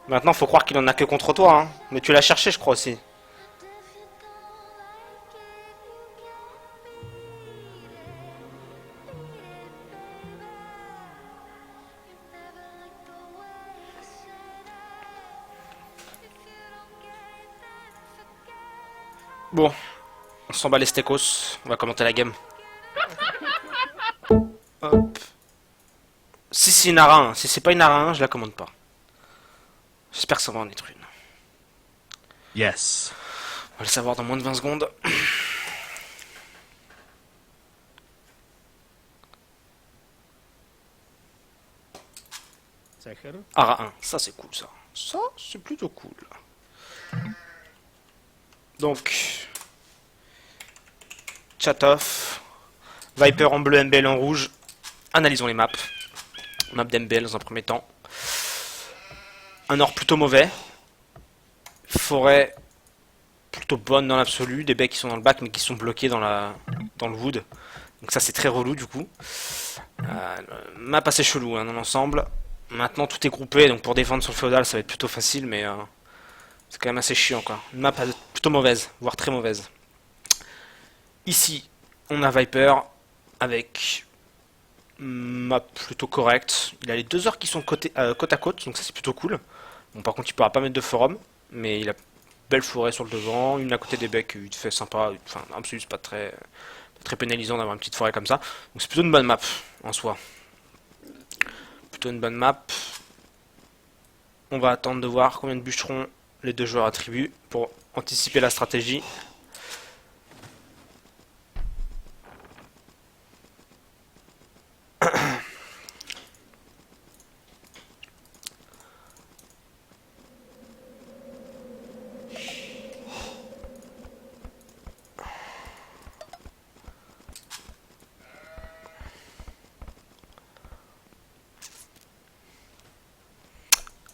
Maintenant, faut croire qu'il en a que contre toi, hein. Mais tu l'as cherché, je crois aussi. Bon, on s'en bat les stekos. On va commenter la game. Hop. Si c'est une ARA 1, si c'est pas une ARA 1, je la commande pas. J'espère que ça va en être une. Yes. On va le savoir dans moins de 20 secondes. ARA 1, ça c'est cool ça. Ça c'est plutôt cool. Donc, chat off. Viper en bleu, MBL en rouge. Analysons les maps. Map d'MBL dans un premier temps. Un or plutôt mauvais. Forêt plutôt bonne dans l'absolu. Des becs qui sont dans le bac mais qui sont bloqués dans le wood. Donc ça c'est très relou du coup. Map assez chelou hein, dans l'ensemble. Maintenant tout est groupé donc pour défendre sur le féodal ça va être plutôt facile mais c'est quand même assez chiant quoi. Une map plutôt mauvaise, voire très mauvaise. Ici on a Viper avec map plutôt correcte. Il a les deux heures qui sont côte à côte donc ça c'est plutôt cool. Bon par contre il pourra pas mettre de forum mais il a belle forêt sur le devant, une à côté des becs, il te fait sympa, enfin absolument c'est pas très pénalisant d'avoir une petite forêt comme ça. Donc c'est plutôt une bonne map en soi. Plutôt une bonne map. On va attendre de voir combien de bûcherons les deux joueurs attribuent pour anticiper la stratégie.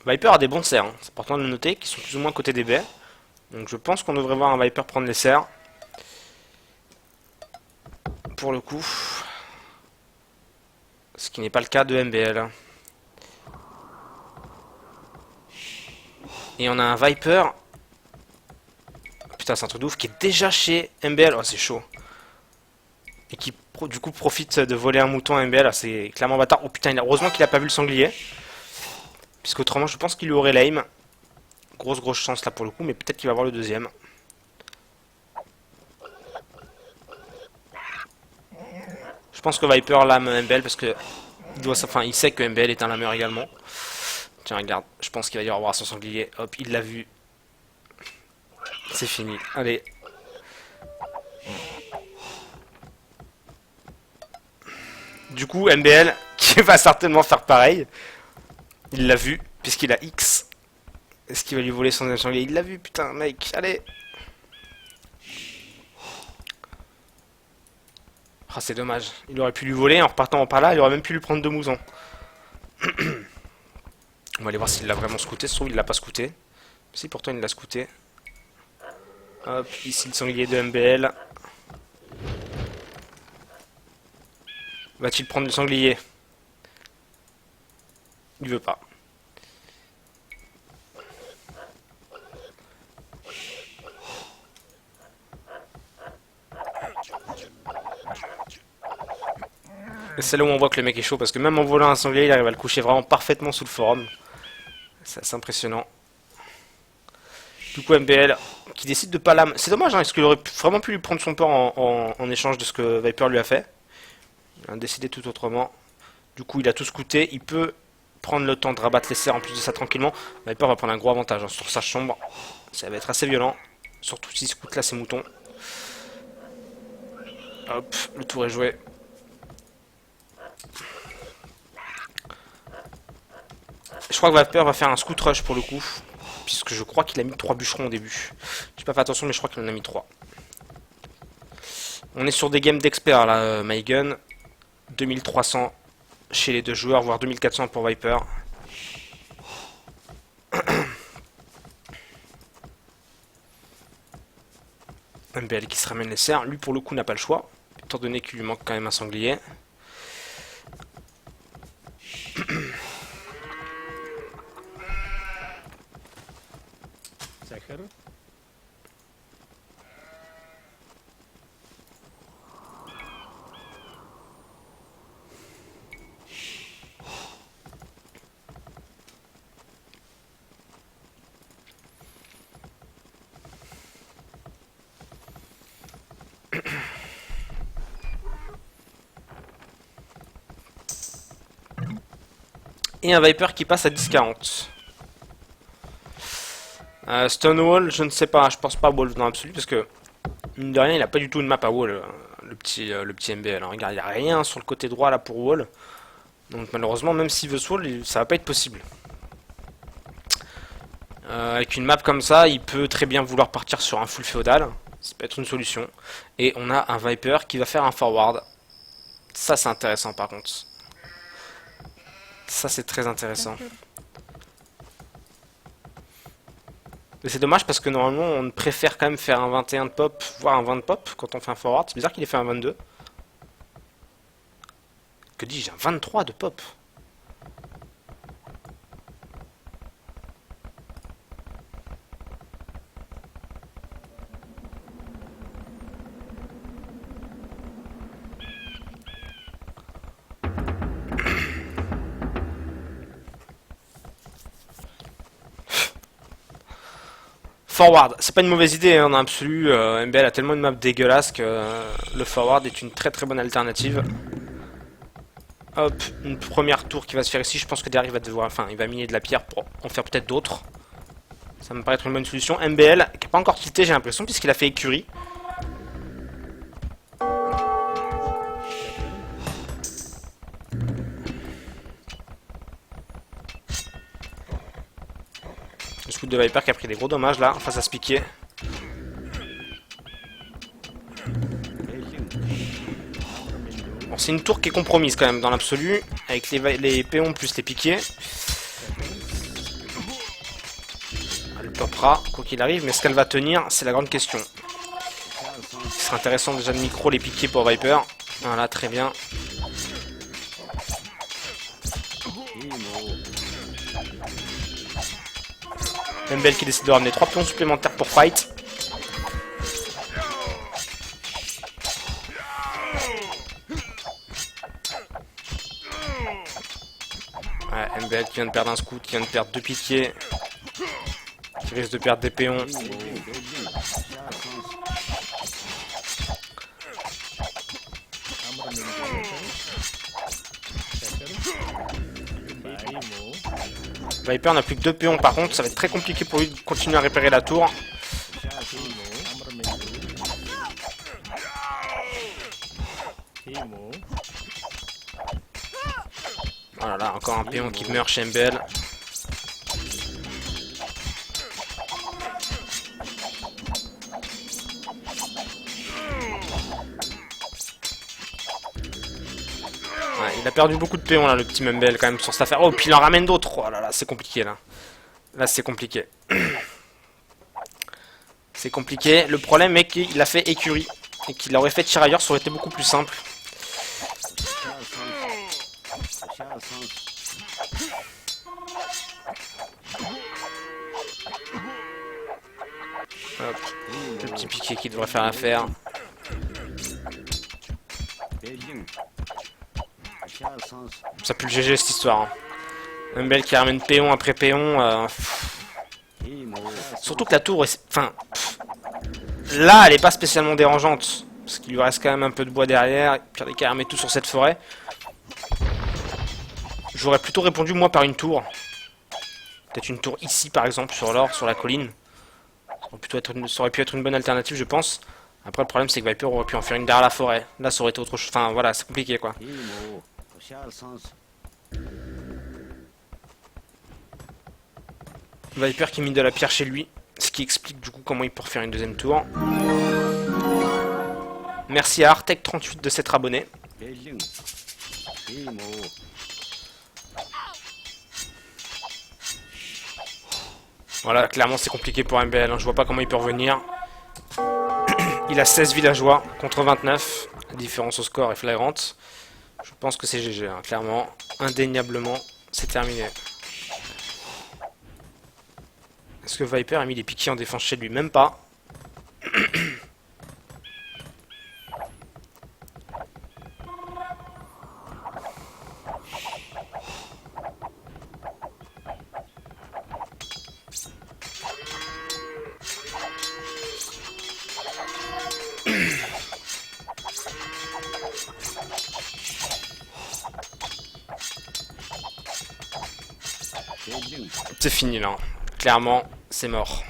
Viper a des bons serres, hein. C'est important de le noter, qui sont plus ou moins côté des baies. Donc je pense qu'on devrait voir un Viper prendre les serres. Pour le coup. Ce qui n'est pas le cas de MBL. Et on a un Viper. Putain, c'est un truc de ouf qui est déjà chez MBL. Oh, c'est chaud. Et qui du coup profite de voler un mouton à MBL. C'est clairement bâtard. Oh putain, heureusement qu'il a pas vu le sanglier. Puisqu'autrement, je pense qu'il lui aurait l'aim. Grosse chance là pour le coup, mais peut-être qu'il va avoir le deuxième. Je pense que Viper lame MBL parce que il sait que MBL est un lameur également. Tiens, regarde, je pense qu'il va y avoir son sanglier. Hop, il l'a vu. C'est fini. Allez. Du coup, MBL, qui va certainement faire pareil. Il l'a vu, puisqu'il a X. Est-ce qu'il va lui voler son sanglier? Il l'a vu, putain, mec, allez. Ah, c'est dommage. Il aurait pu lui voler en repartant par là, il aurait même pu lui prendre deux moutons. On va aller voir s'il l'a vraiment scouté. Se trouve, il l'a pas scouté. Si, pourtant, il l'a scouté. Hop, ici le sanglier de MBL. Va-t-il prendre le sanglier? Il veut pas. Et c'est là où on voit que le mec est chaud parce que même en volant un sanglier, il arrive à le coucher vraiment parfaitement sous le forum. C'est assez impressionnant. Du coup, MBL qui décide de pas l'âme. C'est dommage, hein, parce qu'il aurait vraiment pu lui prendre son port en échange de ce que Viper lui a fait. Il a décidé tout autrement. Du coup, il a tout scouté. Il peut prendre le temps de rabattre les serres en plus de ça tranquillement. Viper va prendre un gros avantage hein, sur sa chambre. Ça va être assez violent. Surtout s'il scoute là ses moutons. Hop, le tour est joué. Je crois que Viper va faire un scout rush pour le coup. Puisque je crois qu'il a mis 3 bûcherons au début. J'ai pas fait attention mais je crois qu'il en a mis 3. On est sur des games d'experts là, MyGun. 2300 chez les deux joueurs, voire 2400 pour Viper. MBL qui se ramène les serres. Lui pour le coup n'a pas le choix. Étant donné qu'il lui manque quand même un sanglier. Et un Viper qui passe à 10-40. Stonewall, je ne sais pas, je pense pas à Wall dans l'absolu parce que mine de rien, il a pas du tout une map à Wall, le petit MBL. Alors, regarde, il n'y a rien sur le côté droit là pour Wall. Donc malheureusement, même s'il veut Wall, ça va pas être possible. Avec une map comme ça, il peut très bien vouloir partir sur un full féodal. Ça peut être une solution. Et on a un Viper qui va faire un forward. Ça c'est intéressant par contre. Ça c'est très intéressant. Mais c'est dommage parce que normalement on préfère quand même faire un 21 de pop, voire un 20 de pop quand on fait un forward. C'est bizarre qu'il ait fait un 22. Que dis-je, un 23 de pop. Forward, c'est pas une mauvaise idée hein, en absolu. MBL a tellement une map dégueulasse que le forward est une très très bonne alternative. Hop, une première tour qui va se faire ici. Je pense que derrière il va devoir, enfin, il va miner de la pierre pour en faire peut-être d'autres. Ça me paraît être une bonne solution. MBL qui n'a pas encore tilté, j'ai l'impression, puisqu'il a fait écurie. Le scout de Viper qui a pris des gros dommages là face à ce piqué. Bon, c'est une tour qui est compromise quand même dans l'absolu, avec les péons plus les piquets. Elle topera, quoi qu'il arrive, mais est-ce qu'elle va tenir? C'est la grande question. Ce serait intéressant déjà de micro les piquets pour Viper. Voilà, très bien. MBL qui décide de ramener 3 pions supplémentaires pour fight. Ouais, MBL qui vient de perdre un scout, qui vient de perdre 2 piquets. Qui risque de perdre des péons. Viper n'a plus que 2 péons par contre, ça va être très compliqué pour lui de continuer à réparer la tour. Voilà, là, encore un péon qui meurt chez MBL. Ouais, il a perdu beaucoup de péons là, le petit MBL quand même sur cette affaire. Oh, puis il en ramène d'autres. Oh là là, c'est compliqué là. Là, c'est compliqué. C'est compliqué. Le problème est qu'il a fait écurie. Et qu'il aurait fait tirailleur, ça aurait été beaucoup plus simple. Hop. Le petit piqué qui devrait faire l'affaire. Ça pue le GG cette histoire. Hein. MBL qui ramène péon après péon. Surtout que la tour est... Enfin... Là, elle est pas spécialement dérangeante. Parce qu'il lui reste quand même un peu de bois derrière. Pierre des cas remet tout sur cette forêt. J'aurais plutôt répondu moi par une tour. Peut-être une tour ici par exemple, sur l'or, sur la colline. Ça aurait pu être une bonne alternative je pense. Après le problème c'est que Viper aurait pu en faire une derrière la forêt. Là ça aurait été autre chose. Enfin voilà, c'est compliqué quoi. Viper qui mine de la pierre chez lui. Ce qui explique du coup comment il peut refaire une deuxième tour. Merci à Artec38 de s'être abonné. Voilà, clairement c'est compliqué pour MBL, hein. Je vois pas comment il peut revenir. Il a 16 villageois contre 29. La différence au score est flagrante. Je pense que c'est GG, hein. Clairement, indéniablement, c'est terminé. Est-ce que Viper a mis des piquets en défense chez lui? Même pas. C'est fini là. Clairement, c'est mort.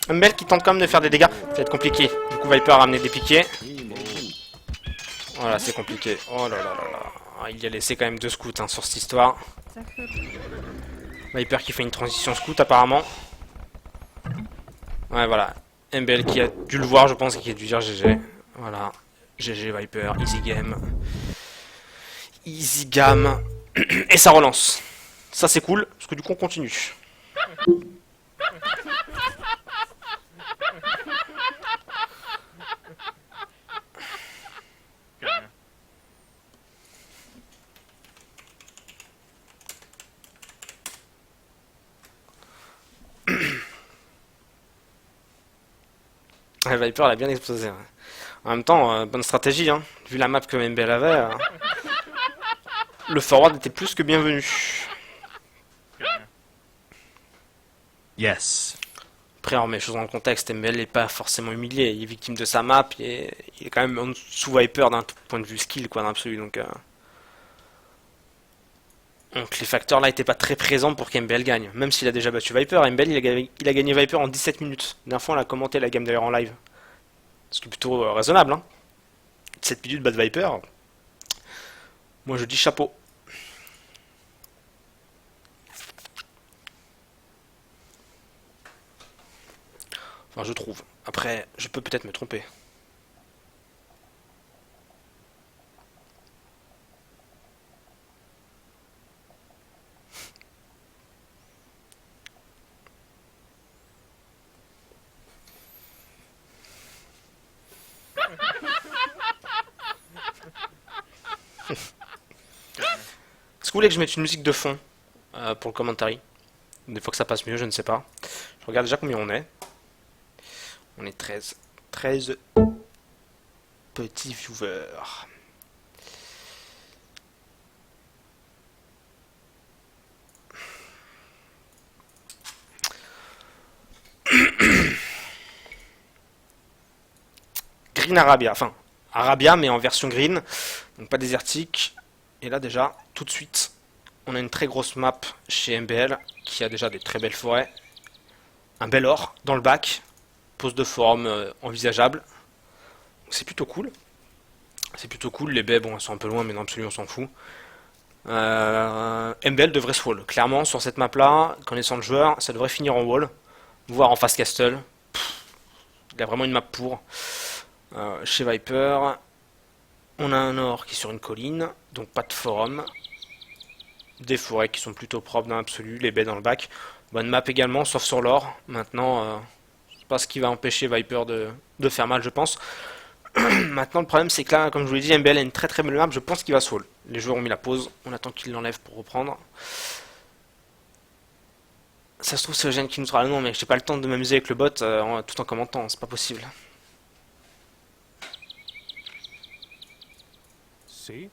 Humble qui tente quand même de faire des dégâts. Ça va être compliqué. Du coup, Viper a ramené des piquets. Voilà, c'est compliqué. Oh là là là là. Ah, il y a laissé quand même 2 scouts hein, sur cette histoire. Viper qui fait une transition scout apparemment. Ouais, voilà. MBL qui a dû le voir, je pense, et qui a dû dire GG. Voilà. GG Viper, easy game. Easy game. Et ça relance. Ça c'est cool, parce que du coup on continue. Viper elle a bien explosé. Ouais. En même temps, bonne stratégie, hein. Vu la map que MBL avait, le forward était plus que bienvenu. Yes. Après, on remet les choses dans le contexte, MBL n'est pas forcément humilié, il est victime de sa map, il est quand même en dessous Viper d'un point de vue skill, quoi, dans l'absolu, donc les facteurs là étaient pas très présents pour qu'MBL gagne, même s'il a déjà battu Viper. MBL il a gagné Viper en 17 minutes. La dernière fois on a commenté la game d'ailleurs en live. Ce qui est plutôt raisonnable, hein. 17 minutes battre Viper. Moi je dis chapeau. Enfin je trouve. Après, je peux peut-être me tromper. Est-ce que vous voulez que je mette une musique de fond pour le commentary? Des fois que ça passe mieux, je ne sais pas. Je regarde déjà combien on est. On est 13. 13 petits viewers. Green Arabia, enfin Arabia mais en version green, donc pas désertique. Et là déjà, tout de suite, on a une très grosse map chez MBL qui a déjà des très belles forêts, un bel or dans le bac, pose de forme envisageable. C'est plutôt cool. C'est plutôt cool, les baies bon elles sont un peu loin mais dans l'absolu on s'en fout. MBL devrait se wall, clairement sur cette map là, connaissant le joueur, ça devrait finir en wall, voire en face castle. Il a vraiment une map pour. Chez Viper, on a un or qui est sur une colline, donc pas de forum. Des forêts qui sont plutôt propres dans l'absolu, les baies dans le bac. Bonne map également, sauf sur l'or. Maintenant, c'est pas ce qui va empêcher Viper de faire mal, je pense. Maintenant, le problème, c'est que là, comme je vous l'ai dit, MBL a une très très belle map. Je pense qu'il va se wall. Les joueurs ont mis la pause. On attend qu'il l'enlève pour reprendre. Ça se trouve, c'est Eugène qui nous sera le nom, mais j'ai pas le temps de m'amuser avec le bot tout en commentant. C'est pas possible. See?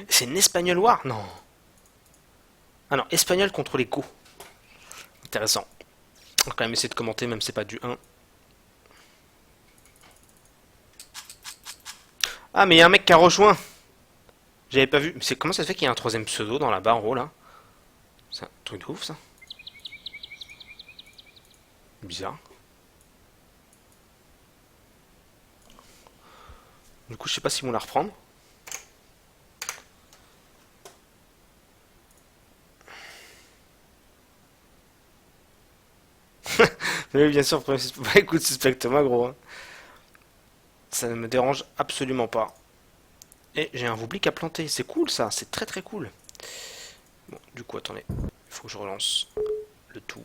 C'est une espagnol war? Non. Ah non, espagnol contre les Go. Intéressant. On va quand même essayer de commenter, même si c'est pas du 1. Ah, mais il y a un mec qui a rejoint. J'avais pas vu. Comment ça se fait qu'il y a un troisième pseudo dans la barre en haut là? C'est un truc de ouf ça. Bizarre. Du coup, je sais pas s'ils vont la reprendre. Mais oui, bien sûr, bah, écoute, suspecte-moi, gros. Hein. Ça ne me dérange absolument pas. Et j'ai un oubli à planter. C'est cool ça, c'est très très cool. Bon, du coup, attendez. Il faut que je relance le tout.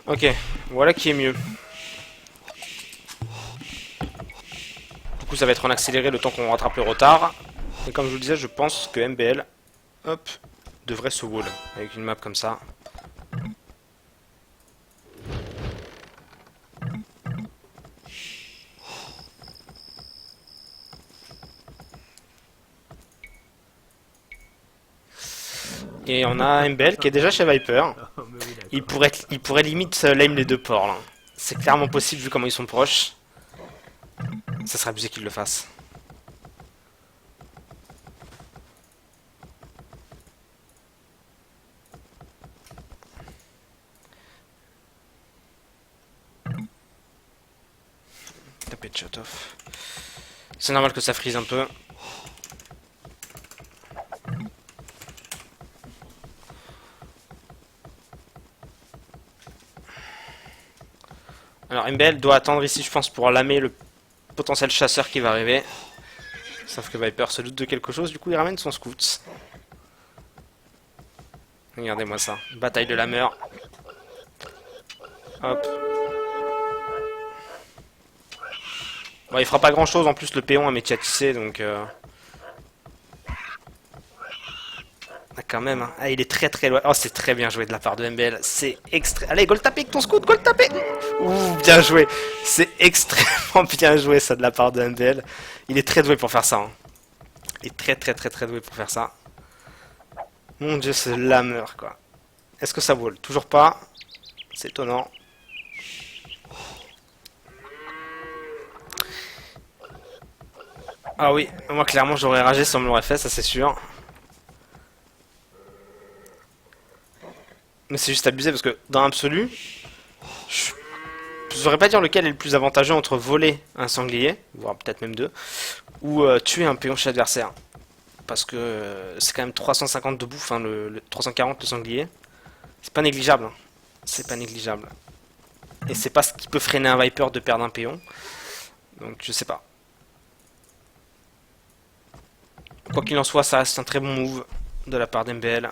Ok, voilà qui est mieux. Du coup, ça va être en accéléré le temps qu'on rattrape le retard. Et comme je vous le disais, je pense que MBL, hop, devrait se wall avec une map comme ça. Et on a MBL qui est déjà chez Viper. Il pourrait limite lame les deux ports là. C'est clairement possible vu comment ils sont proches. Ça serait abusé qu'il le fasse. Taper de shut off. C'est normal que ça freeze un peu. Alors MBL doit attendre ici je pense pour lamer le potentiel chasseur qui va arriver. Sauf que Viper se doute de quelque chose, du coup il ramène son scout. Regardez-moi ça, bataille de la meur. Hop. Bon, il fera pas grand chose, en plus le péon a métier à tisser, donc... Ah, quand même, hein. Ah, il est très très loin. Oh, c'est très bien joué de la part de MBL. C'est extrêmement... Allez, goal tapé avec ton scout, goal tapé. Ouh, bien joué. C'est extrêmement bien joué ça de la part de MBL. Il est très doué pour faire ça. Hein. Il est très très très très doué pour faire ça. Mon dieu, c'est la meur, quoi. Est-ce que ça vole? Toujours pas. C'est étonnant. Ah oui, moi clairement j'aurais ragé si on me l'aurait fait, ça c'est sûr. Mais c'est juste abusé parce que dans l'absolu, je saurais pas dire lequel est le plus avantageux entre voler un sanglier, voire peut-être même deux, ou tuer un péon chez l'adversaire. Parce que c'est quand même 350 de bouffe, hein, le 340 le sanglier. C'est pas négligeable. Hein. C'est pas négligeable. Et c'est pas ce qui peut freiner un Viper de perdre un péon. Donc je sais pas. Quoi qu'il en soit, ça reste un très bon move de la part d'MBL.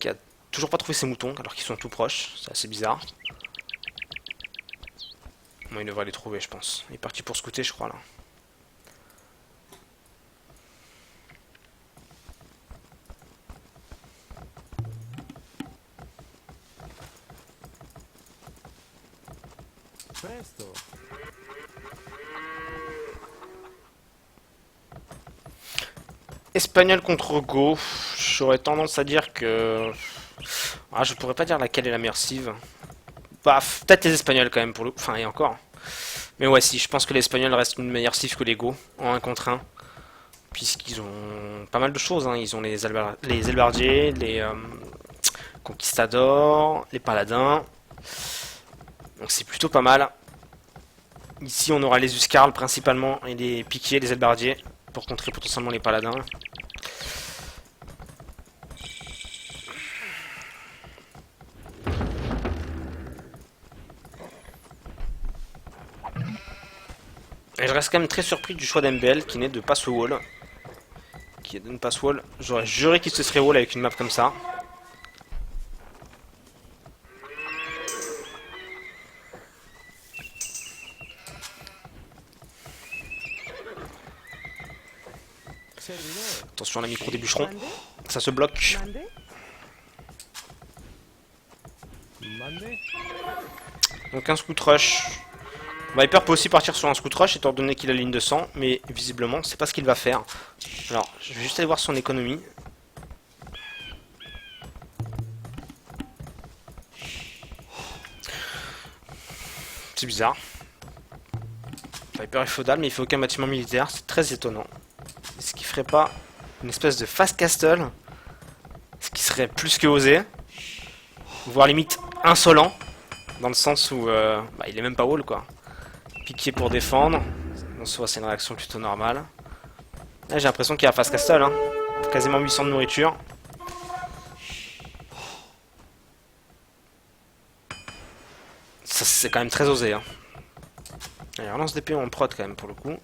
Qui a toujours pas trouvé ses moutons alors qu'ils sont tout proches. C'est assez bizarre. Bon, il devrait les trouver, je pense. Il est parti pour scouter, je crois, là. Presto. Espagnol contre Go. J'aurais tendance à dire que... Ah, je pourrais pas dire laquelle est la meilleure cive. Bah, peut-être les Espagnols quand même pour le... Enfin, et encore. Mais ouais, si, je pense que les Espagnols restent une meilleure cive que les Go en 1 contre 1. Puisqu'ils ont pas mal de choses. Hein. Ils ont les Elbardiers, les Conquistadors, les Paladins. Donc c'est plutôt pas mal. Ici, on aura les Uscarls principalement et les Piquiers, les Elbardiers pour contrer potentiellement les Paladins. Et je reste quand même très surpris du choix d'MBL qui n'est de pas se wall. Qui est de ne pas se wall. J'aurais juré qu'il se serait wall avec une map comme ça. Attention à la micro des bûcherons. Ça se bloque. Donc un scout rush. Viper peut aussi partir sur un scout rush étant donné qu'il a ligne de sang, mais visiblement c'est pas ce qu'il va faire. Alors je vais juste aller voir son économie. C'est bizarre. Viper est feudal mais il fait aucun bâtiment militaire, c'est très étonnant. Est-ce qu'il ferait pas une espèce de fast castle? Ce qui serait plus que osé. Voire limite insolent. Dans le sens où bah, il est même pas wall quoi. Piqué pour défendre. En soi c'est une réaction plutôt normale. Là j'ai l'impression qu'il y a fast castle. Hein. Quasiment 800 de nourriture. Ça c'est quand même très osé. Hein. Allez, relance des PO en prod quand même pour le coup.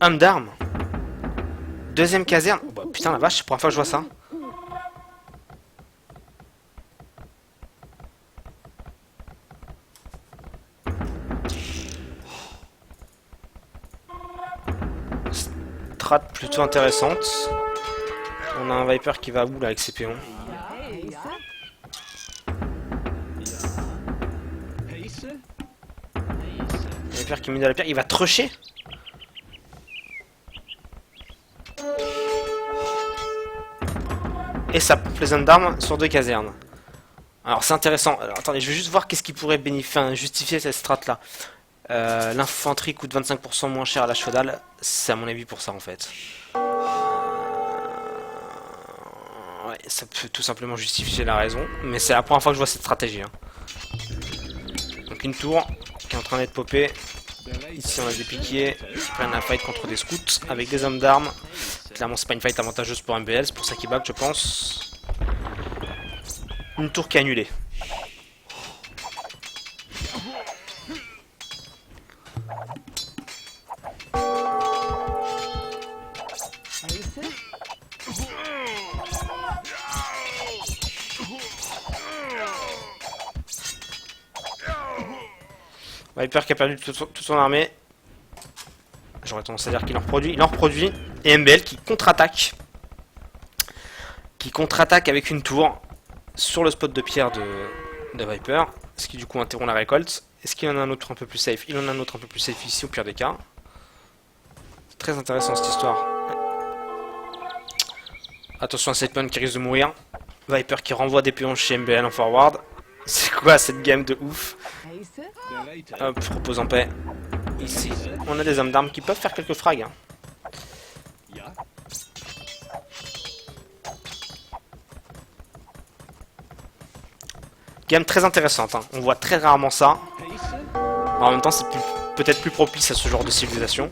Homme d'armes. Deuxième caserne. Oh, bah, putain la vache, c'est la première fois que je vois ça. Strat plutôt intéressante. On a un Viper qui va où là avec ses péons? Viper qui met de la pierre, il va trusher. Et ça pompe les hommes d'armes sur 2 casernes. Alors c'est intéressant. Alors attendez, je vais juste voir qu'est-ce qui pourrait justifier cette strat là. L'infanterie coûte 25% moins cher à la chevale. C'est à mon avis pour ça en fait. Ouais, ça peut tout simplement justifier la raison. Mais c'est la première fois que je vois cette stratégie. Hein. Donc une tour qui est en train d'être popée. Ici on a des piquiers qui prennent un fight contre des scouts avec des hommes d'armes. Clairement c'est pas une fight avantageuse pour MBL, c'est pour ça qu'ils back je pense. Une tour qui est annulée. Viper qui a perdu toute son armée. J'aurais tendance à dire qu'il en reproduit. Il en reproduit. Et MBL qui contre-attaque. Qui contre-attaque avec une tour sur le spot de pierre de Viper. Ce qui du coup interrompt la récolte. Est-ce qu'il en a un autre un peu plus safe? Il en a un autre un peu plus safe ici au pire des cas. C'est très intéressant cette histoire. Attention à cette qui risque de mourir. Viper qui renvoie des pions chez MBL en forward. C'est quoi cette game de ouf? Hop, repose en paix. Ici, on a des hommes d'armes qui peuvent faire quelques frags. Hein. Game très intéressante, hein. On voit très rarement ça. En même temps, c'est peut-être plus propice à ce genre de civilisation.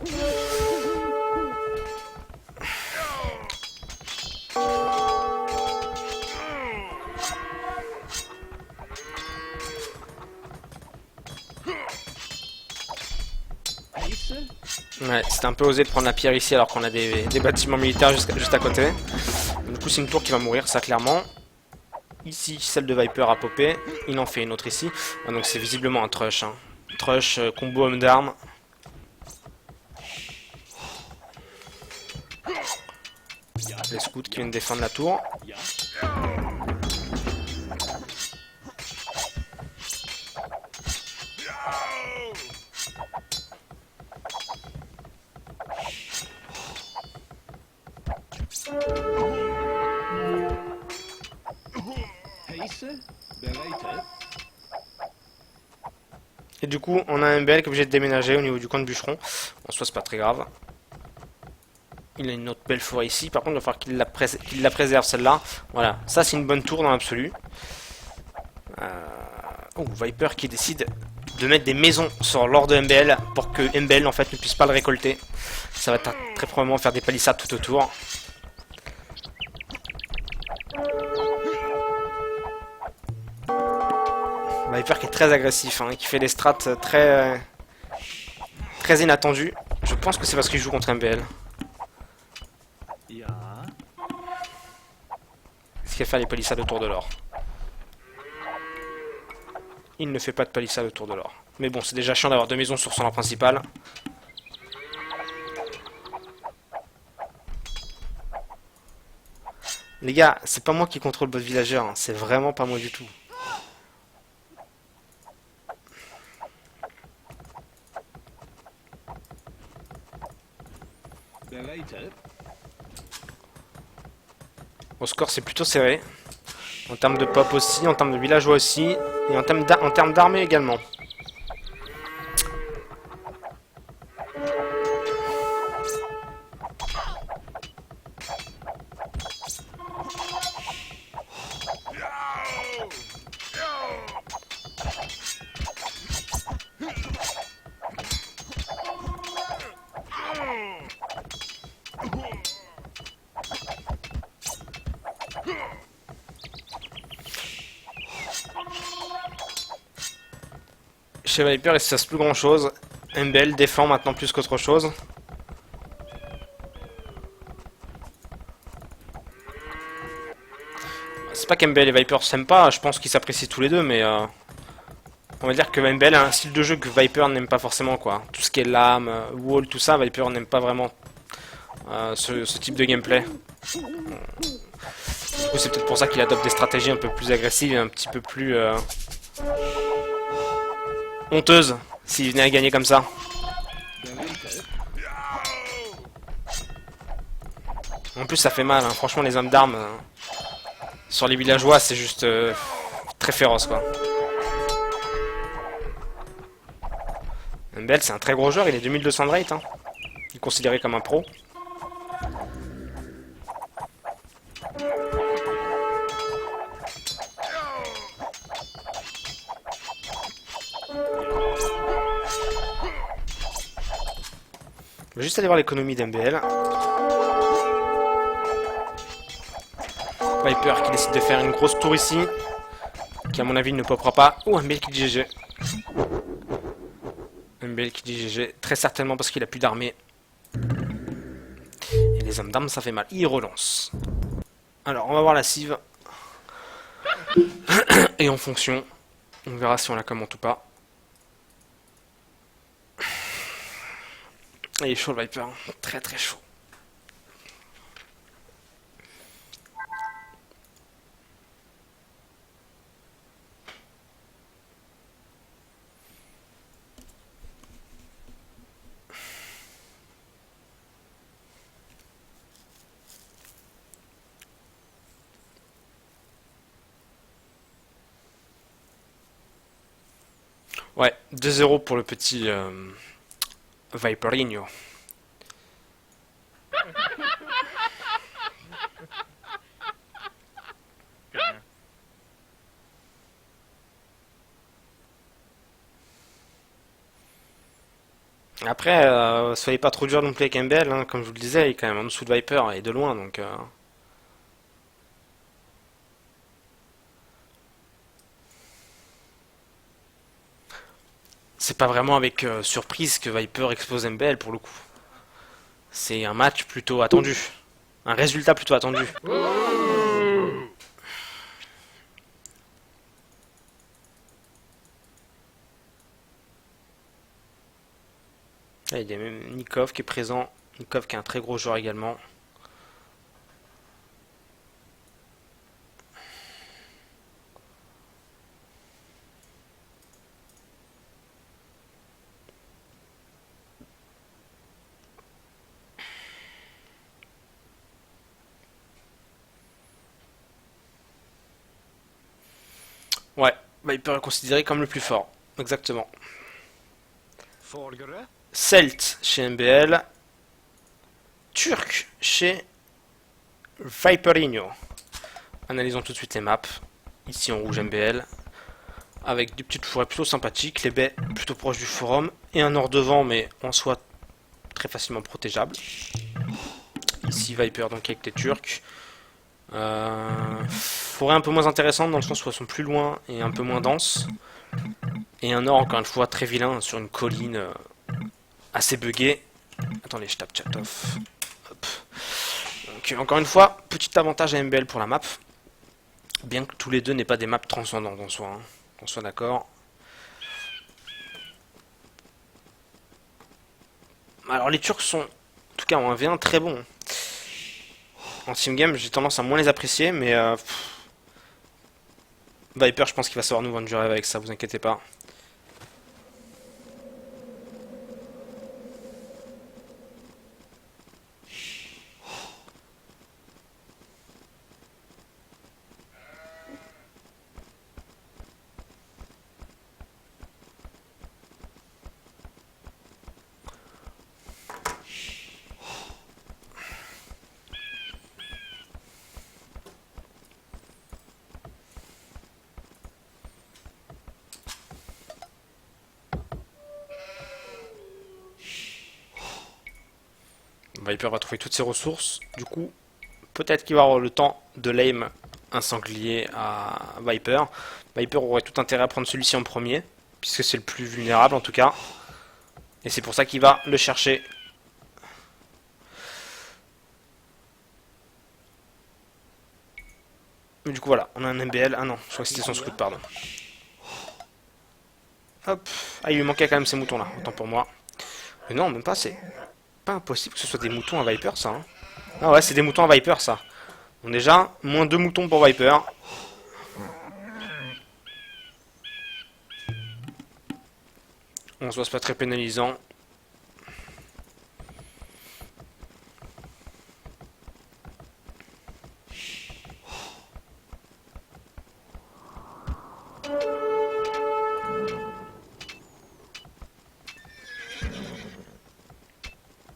Ouais, c'était un peu osé de prendre la pierre ici alors qu'on a des bâtiments militaires juste à côté. Du coup, c'est une tour qui va mourir, ça clairement. Ici, celle de Viper a popé. Il en fait une autre ici. Ah, donc c'est visiblement un trush. Hein. Trush, combo homme d'armes. Les scouts qui viennent défendre la tour. Et du coup, on a un MBL qui est obligé de déménager au niveau du camp de bûcheron. En soi, c'est pas très grave. Il a une autre belle forêt ici. Par contre, il va falloir qu'il la préserve celle-là. Voilà, ça c'est une bonne tour dans l'absolu. Oh, Viper qui décide de mettre des maisons sur l'or de MBL pour que MBL en fait ne puisse pas le récolter. Ça va très probablement faire des palissades tout autour. Viper qui est très agressif, hein, qui fait des strats très inattendues. Je pense que c'est parce qu'il joue contre MBL. Est-ce qu'il va faire les palissades autour de l'or? Il ne fait pas de palissade autour de l'or. Mais bon, c'est déjà chiant d'avoir 2 maisons sur son or principal. Les gars, c'est pas moi qui contrôle votre villageur, hein, c'est vraiment pas moi du tout. Au score, c'est plutôt serré. En termes de pop aussi, en termes de villageois aussi, et en termes d'armée également. Chez Viper, il se passe plus grand chose. MBL défend maintenant plus qu'autre chose. pas qu'MBL et Viper s'aiment pas, je pense qu'ils s'apprécient tous les deux, mais on va dire que MBL a un style de jeu que Viper n'aime pas forcément, quoi. Tout ce qui est lame, wall, tout ça, Viper n'aime pas vraiment ce type de gameplay. Du coup, c'est peut-être pour ça qu'il adopte des stratégies un peu plus agressives et un petit peu plus honteuses s'il venait à gagner comme ça. En plus, ça fait mal, hein. Franchement, les hommes d'armes sur les villageois, c'est juste très féroce, quoi. MBL, c'est un très gros joueur, il est 2200 de rate, hein. Il est considéré comme un pro. Je vais juste aller voir l'économie d'MBL. Viper qui décide de faire une grosse tour ici, qui à mon avis ne popera pas. Oh, MBL qui dit GG. MBL qui dit GG, très certainement parce qu'il a plus d'armée. Et les hommes d'armes, ça fait mal. Il relance. Alors, on va voir la cive. Et en fonction, on verra si on la commente ou pas. Il est chaud le Viper, très très chaud. Ouais, 2-0 pour le petit Viperinho. Après, soyez pas trop dur non plus avec MBL, hein, comme je vous le disais, il est quand même en dessous de Viper et de loin, donc... C'est pas vraiment avec surprise que Viper expose MBL pour le coup. C'est un match plutôt attendu. Un résultat plutôt attendu. Là, il y a même Nikov qui est présent. Nikov qui est un très gros joueur également. Ouais, Viper est considéré comme le plus fort. Exactement. Celt chez MBL. Turc chez Viperinho. Analysons tout de suite les maps. Ici en rouge MBL. Avec des petites forêts plutôt sympathiques, les baies plutôt proches du forum. Et un nord-devant, mais en soi très facilement protégeable. Ici Viper donc avec les Turcs. Forêt un peu moins intéressante dans le sens où elles sont plus loin et un peu moins denses. Et un nord encore une fois très vilain sur une colline assez buggée. Attendez, je tape chat off. Hop. Donc encore une fois, petit avantage à MBL pour la map. Bien que tous les deux n'aient pas des maps transcendantes en soi. Hein. Qu'on soit d'accord. Alors les Turcs sont, en tout cas en 1v1, très bons. En team game, j'ai tendance à moins les apprécier, mais Viper, je pense qu'il va savoir nous vendre du rêve avec ça, vous inquiétez pas. Viper va trouver toutes ses ressources. Du coup, peut-être qu'il va avoir le temps de lame un sanglier à Viper. Viper aurait tout intérêt à prendre celui-ci en premier, puisque c'est le plus vulnérable en tout cas. Et c'est pour ça qu'il va le chercher. Mais du coup, voilà, on a un MBL. Ah non, je crois que c'était son scout, pardon. Hop. Ah, il lui manquait quand même ces moutons là, autant pour moi. Mais non, même pas, c'est pas impossible que ce soit des moutons à Viper, ça. Hein. Ah ouais, c'est des moutons à Viper, ça. Donc déjà, moins 2 moutons pour Viper. On se voit, c'est pas très pénalisant.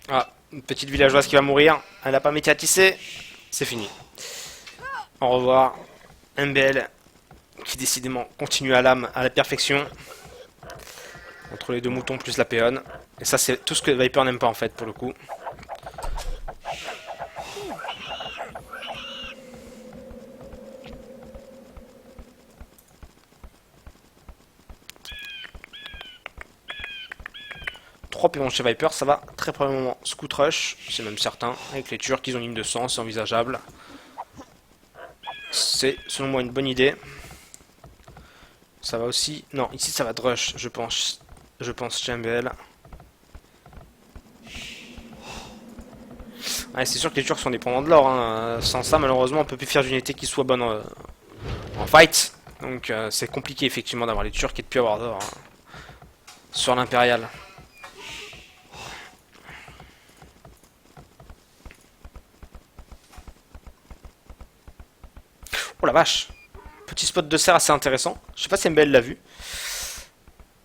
Ah, une petite villageoise qui va mourir. Elle a pas métier à tisser. C'est fini. Au revoir. MBL qui décidément continue à l'âme à la perfection. Entre les deux moutons plus la péonne. Et ça, c'est tout ce que Viper n'aime pas en fait pour le coup. Trois péons chez Viper, ça va très probablement Scout Rush, c'est même certain. Avec les Turcs, ils ont une ligne de sang, c'est envisageable. C'est selon moi une bonne idée. Ça va aussi... Non, ici ça va Drush, je pense. Je pense chez MBL. Ouais, c'est sûr que les Turcs sont dépendants de l'or. Hein. Sans ça, malheureusement, on peut plus faire d'une unité qui soit bonne en fight. Donc c'est compliqué effectivement d'avoir les Turcs et de plus avoir d'or hein, sur l'impérial. Oh la vache! Petit spot de serre assez intéressant. Je sais pas si MBL l'a vu.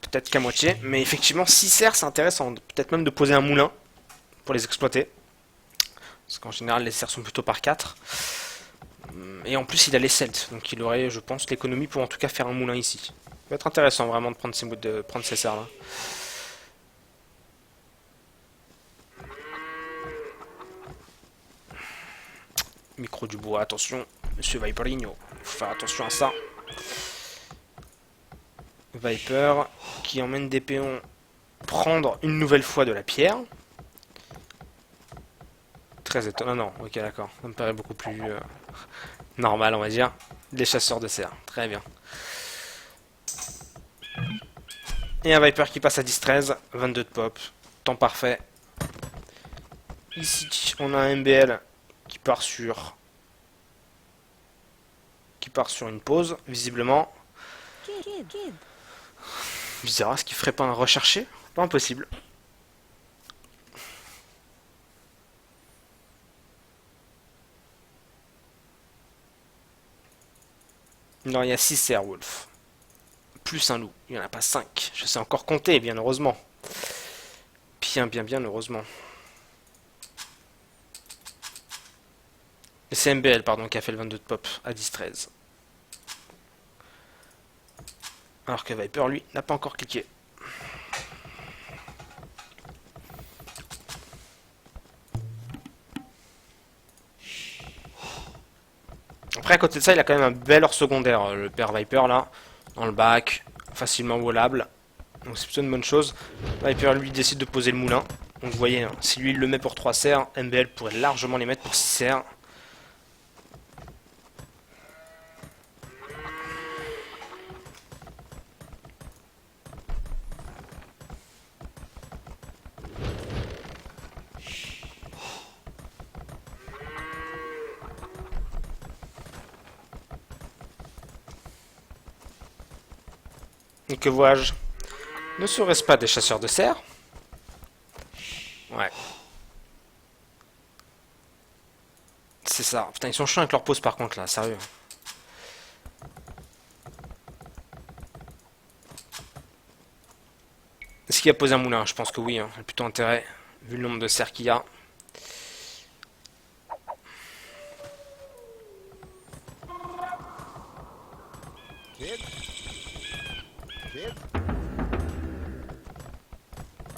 Peut-être qu'à moitié. Mais effectivement, 6 serres, c'est intéressant. Peut-être même de poser un moulin pour les exploiter. Parce qu'en général, les serres sont plutôt par 4. Et en plus, il a les Celtes. Donc il aurait, je pense, l'économie pour en tout cas faire un moulin ici. Ça va être intéressant vraiment de prendre ces serres là. Micro du bois, attention. Monsieur Viperino, faut faire attention à ça. Viper qui emmène des péons prendre une nouvelle fois de la pierre. Très étonnant. Non, ok, d'accord. Ça me paraît beaucoup plus normal, on va dire. Les chasseurs de cerfs. Très bien. Et un Viper qui passe à 10-13. 22 de pop. Temps parfait. Ici, on a un MBL qui part sur une pause, visiblement. Bizarre, est-ce qu'il ferait pas un recherché? Pas impossible. Non, il y a 6 Airwolf. Plus un loup. Il n'y en a pas 5. Je sais encore compter, bien heureusement. Bien heureusement. Et c'est MBL, pardon, qui a fait le 22 de pop à 10-13. Alors que Viper, lui, n'a pas encore cliqué. Après, à côté de ça, il a quand même un bel or secondaire, le père Viper, là. Dans le bac, facilement wallable. Donc c'est plutôt une bonne chose. Viper, lui, décide de poser le moulin. Donc vous voyez, hein, si lui, il le met pour 3 serres, MBL pourrait largement les mettre pour 6 serres. Et que vois-je? Ne serait-ce pas des chasseurs de cerfs? Ouais. C'est ça. Putain, ils sont chiants avec leur pause par contre là, sérieux. Est-ce qu'il a posé un moulin? Je pense que oui, hein. Il a plutôt intérêt, vu le nombre de cerfs qu'il y a.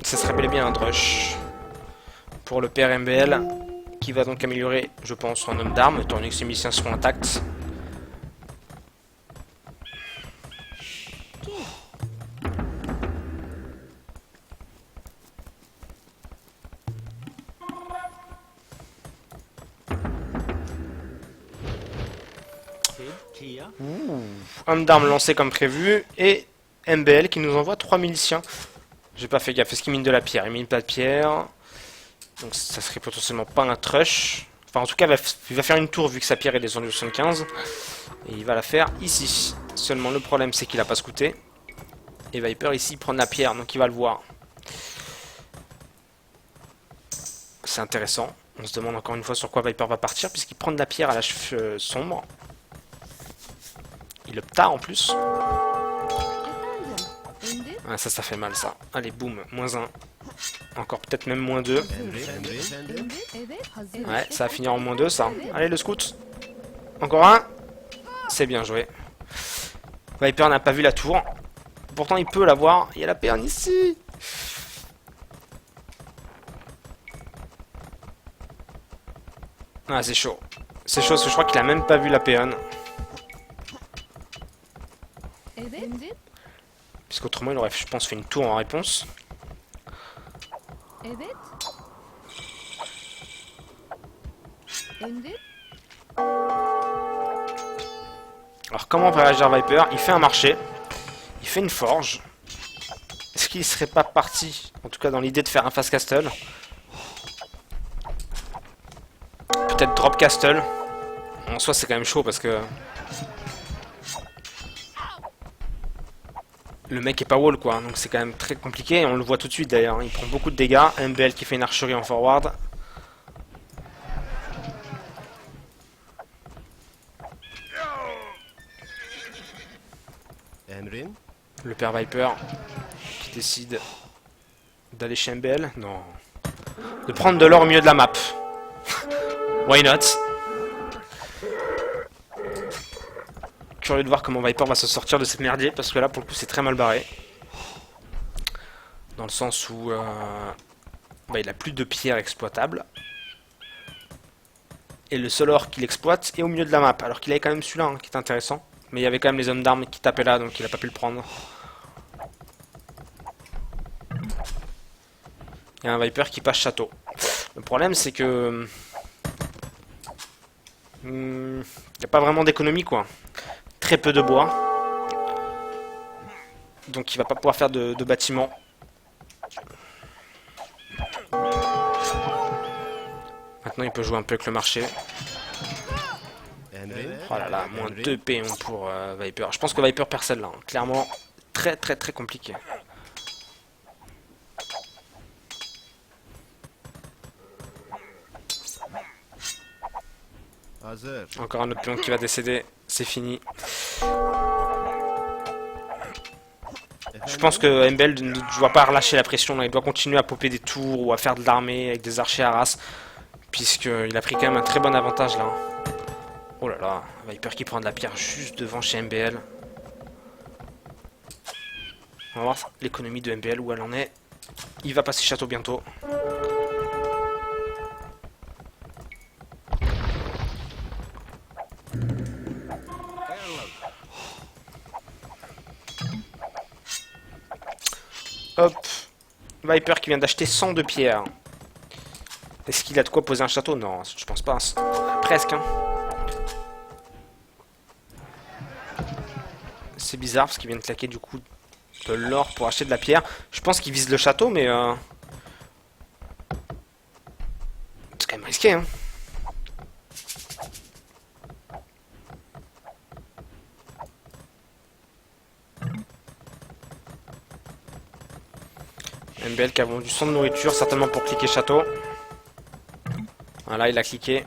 Ça serait bel et bien un drush pour le père MBL, qui va donc améliorer, je pense, son homme d'armes, étant donné que ses musiciens seront intacts. Homme d'armes lancé comme prévu. Et MBL qui nous envoie 3 miliciens. J'ai pas fait gaffe. Est-ce qu'il mine de la pierre? Il mine pas de pierre. Donc ça serait potentiellement pas un trush. Enfin en tout cas il va faire une tour vu que sa pierre est descendue de 75. Et il va la faire ici. Seulement le problème c'est qu'il a pas scouté. Et Viper ici prend la pierre donc il va le voir. C'est intéressant. On se demande encore une fois sur quoi Viper va partir puisqu'il prend de la pierre à la cheveux sombre. Il opta en plus. Ah, ça fait mal ça. Allez, boum, -1. Encore peut-être même -2. Ouais, ça va finir en -2 ça. Allez, le scout. Encore un. C'est bien joué. Viper n'a pas vu la tour. Pourtant, il peut la voir. Il y a la perle ici. Ah, c'est chaud. C'est chaud parce que je crois qu'il a même pas vu la péonne. Puisqu'autrement, il aurait, je pense, fait une tour en réponse. Alors, comment va réagir Viper? Il fait un marché. Il fait une forge. Est-ce qu'il serait pas parti, en tout cas dans l'idée de faire un fast castle? Peut-être drop castle. En soi, c'est quand même chaud parce que le mec est pas wall quoi, donc c'est quand même très compliqué. On le voit tout de suite d'ailleurs. Il prend beaucoup de dégâts. MBL qui fait une archerie en forward. Le père Viper qui décide d'aller chez MBL. Non. De prendre de l'or au milieu de la map. Why not? Curieux de voir comment Viper va se sortir de cette merdier, parce que là, pour le coup, c'est très mal barré. Dans le sens où il a plus de pierres exploitables. Et le seul or qu'il exploite est au milieu de la map, alors qu'il avait quand même celui-là, hein, qui est intéressant. Mais il y avait quand même les hommes d'armes qui tapaient là, donc il a pas pu le prendre. Il y a un Viper qui passe château. Le problème, c'est que il n'y a pas vraiment d'économie quoi. Très peu de bois. Donc il va pas pouvoir faire de bâtiments. Maintenant il peut jouer un peu avec le marché. Oh là là, -2 péons pour Viper. Je pense que Viper perd celle-là. Hein. Clairement, très compliqué. Encore un autre pion qui va décéder, c'est fini. Je pense que MBL ne doit pas relâcher la pression, là. Il doit continuer à popper des tours ou à faire de l'armée avec des archers à race, puisqu'il a pris quand même un très bon avantage là. Oh là là, Viper qui prend de la pierre juste devant chez MBL. On va voir l'économie de MBL où elle en est. Il va passer château bientôt. Hop, Viper qui vient d'acheter 102 pierres. Est-ce qu'il a de quoi poser un château? Non, je pense pas. Presque, hein. C'est bizarre parce qu'il vient de claquer du coup de l'or pour acheter de la pierre. Je pense qu'il vise le château, mais c'est quand même risqué, hein. MBL qui a vendu 100 de nourriture, certainement pour cliquer château. Voilà, il a cliqué.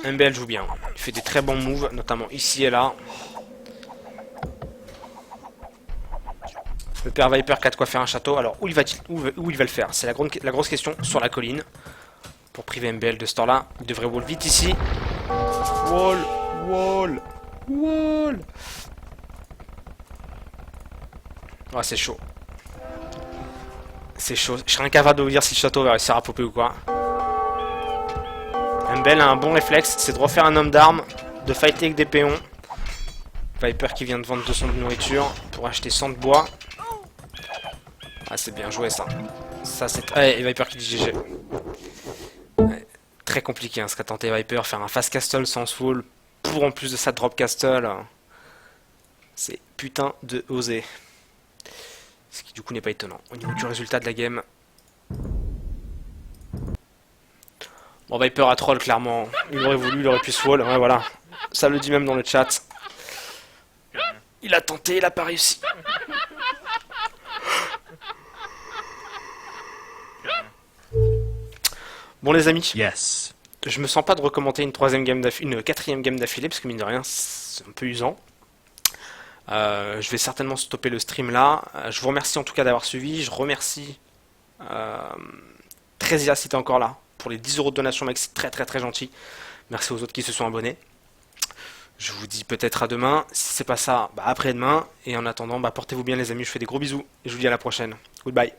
MBL joue bien. Il fait des très bons moves, notamment ici et là. Le père Viper qui a de quoi faire un château. Alors, où il va le faire? C'est la grosse question sur la colline. Pour priver MBL de ce temps-là. Il devrait wall vite ici. Wall, wall, wall. Ah, c'est chaud. C'est chaud. Je serais incapable de vous dire si le château va réussir à popper ou quoi. MBL a un bon réflexe, c'est de refaire un homme d'armes, de fighter avec des péons. Viper qui vient de vendre 200 de nourriture pour acheter 100 de bois. Ah, c'est bien joué ça. Ça c'est. Et Viper qui dit GG. Ouais, très compliqué hein, ce qu'a tenté Viper, faire un fast castle sans soul, pour en plus de ça drop castle. C'est putain de osé. Ce qui du coup n'est pas étonnant. Au niveau du résultat de la game. Bon, Viper a troll clairement. Il aurait voulu, il aurait pu se wall. Ouais, voilà. Ça le dit même dans le chat. Il a tenté, il a pas réussi. Bon les amis, Yes. je me sens pas de recommencer une quatrième game d'affilée parce que mine de rien c'est un peu usant. Je vais certainement stopper le stream là. Je vous remercie en tout cas d'avoir suivi. Je remercie Trésia si t'es encore là pour les 10 € de donation mec, c'est très très très gentil. Merci aux autres qui se sont abonnés. Je vous dis peut-être à demain. Si c'est pas ça, bah après-demain. Et en attendant, bah portez-vous bien les amis. Je vous fais des gros bisous et je vous dis à la prochaine. Goodbye.